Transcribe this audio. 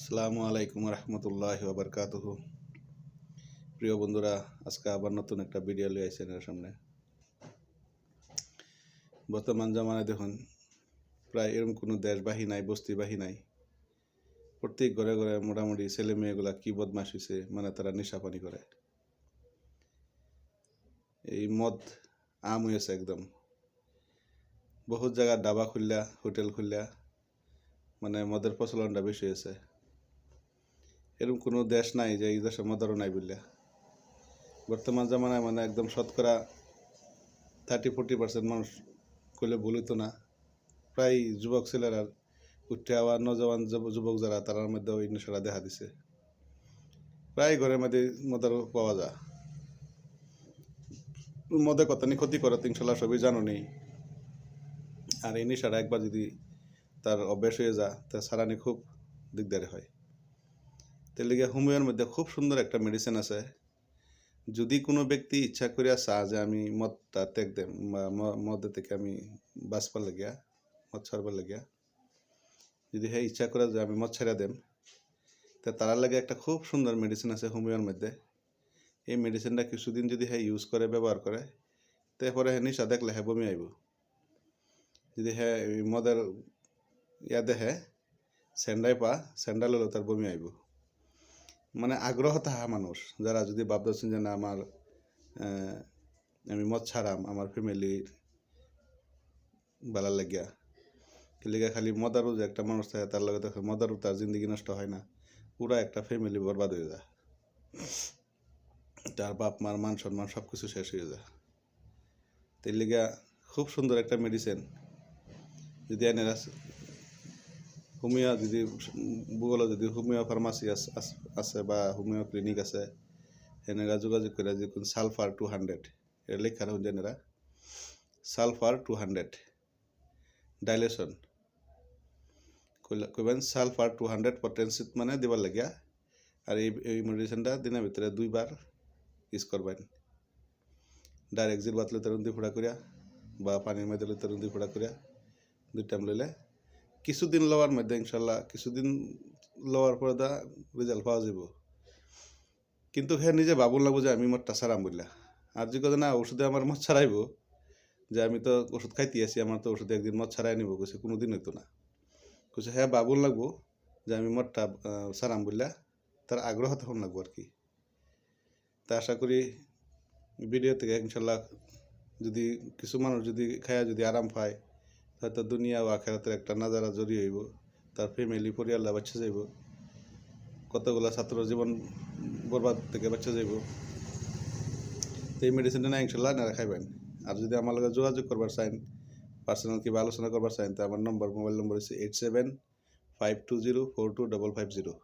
আসসালামু আলাইকুম রহমতুল্লাহি ওয়া বারাকাতুহু। প্রিয় বন্ধুরা, আজকে আবার নতুন একটা ভিডিও লিয়ে আইছেন এর সামনে। বর্তমান জামানায় দেখুন প্রায় এরকম কোনো দেশবাহী নাই, বস্তিবাহী নাই। প্রত্যেক ঘরে ঘরে মোটামুটি ছেলে মেয়েগুলা কি বদমাশ হইছে, মানে তারা নেশা পানি করে। এই মদ আম হয়েছে একদম। বহুত জায়গায় ডাবা খুললা, হোটেল খুললা, মানে মদের প্রচলনটা বেশি হয়েছে। এরকম কোনো দেশ নাই যে এই দেশে মদেরও নাই বললা। বর্তমান জামানায় মানে একদম শতকরা 30-40% মানুষ কইলে ভুল হইতো না। প্রায় যুবক ছেলেরা উঠে আওয়া নজওয়ান যুবক যারা তার মধ্যে ওই নেশাটা দেখা দিছে। প্রায় ঘরের মধ্যে মদের পাওয়া যায়। মদে কতনি ক্ষতি করে ইনশাল্লাহ সবই জানো নেই। আর এই নেশাটা একবার যদি তার অভ্যাস হয়ে যায় তা সারানি খুব দিকদারি হয়। তার লিগে হোমিওর মধ্যে খুব সুন্দর একটা মেডিসিন আছে। যদি কোনো ব্যক্তি ইচ্ছা করিয়া চায় যে আমি মদটা ত্যাগ দেম বা মদ থেকে আমি বাঁচবার লাগিয়া, মদ ছাড়বার লাগিয়া, যদি হ্যাঁ ইচ্ছা করে যে আমি মদ ছেড়ে দেম, তা তার লাগে একটা খুব সুন্দর মেডিসিন আছে হোমিওর মধ্যে। এই মেডিসিনটা কিছুদিন যদি হ্যাঁ ইউজ করে, ব্যবহার করে, তারপরে হ্যাঁ নিশা দেখলে হ্যাঁ বমি আইব। যদি হ্যাঁ মদের ইয়া দেখে স্যান্ডাই পা, স্যান্ডাল হলেও তার বমি আইব। মানে আগ্রহ তাহা মানুষ যারা যদি ভাবতেছেন যে না আমার আমি মদ ছাড়াম আমার ফ্যামিলির ভালো লাগিয়া, লিগা খালি মদারও যে একটা মানুষ থাকে তার লগে দেখে মদারও তার জিন্দগি নষ্ট হয় না, পুরা একটা ফ্যামিলি বরবাদ হয়ে যায়। তার বাপ মার মান সম্মান সব কিছু শেষ হয়ে যায়। তাই লিগা খুব সুন্দর একটা মেডিসিন। যদি এনারা হোমিও যদি গুগলে যদি হোমিও ফার্মাসি আছে বা হোমিও ক্লিনিক আছে, এনারা যোগাযোগ করে যে কোন সালফার 200 এর লেখা রাখুন এনারা সালফার 200 ডাইলেশন কইবেন সালফার 200 পটেন্সি মানে দিবার লাগিয়া। আর এই মেডিসিনটা দিনের ভিতরে 2 বার ইউজ করবেন। ডাইরেক্ট জির বাতলে তরুণ দিয়ে ফোড়া করিয়া বা পানির মধ্যে তরুণ দিয়ে ফোড়া করিয়া 2 টাইম লইলে কিছুদিন লওয়ার মধ্যে ইনশাল্লাহ কিছুদিন লওয়ার পরে দা রেজাল্ট পাওয়া যাব। কিন্তু হ্যাঁ নিজে ভাবুন লাগবো যে আমি মদটা ছাড়াম বললা। আর যে কথা না ওষুধে আমার মদ ছাড়াইব, যে আমি তো ওষুধ খাইতে আসি, আমার তো ওষুধে একদিন মদ ছাড়াই নিব কইছে, কোনো দিন হইতো না। কইছে হ্যাঁ ভাবুন লাগবো যে আমি মদটা ছাড়াম বললা, তার আগ্রহ তখন লাগবো আর কি। তা আশা করি ভিডিও থেকে ইনশাল্লাহ যদি কিছু মানুষ যদি খায়া যদি আরাম পায়, হয়তো দুনিয়া ও আখেরাতের একটা নাজারা জড়িয়ে হইব, তার ফ্যামিলি পরিয়াল্লা বাচ্চা যাইব, কতগুলো ছাত্র জীবন বরবাদ থেকে বাচ্চা যাইব। তো এই মেডিসিনটা না ইনশাল্লাহ আপনারা খাইবেন। আর যদি আমার লগে যোগাযোগ করবার চান, পার্সোনাল কিংবা আলোচনা করবার চান, তো আমার নম্বর মোবাইল নম্বর হচ্ছে 8752042550।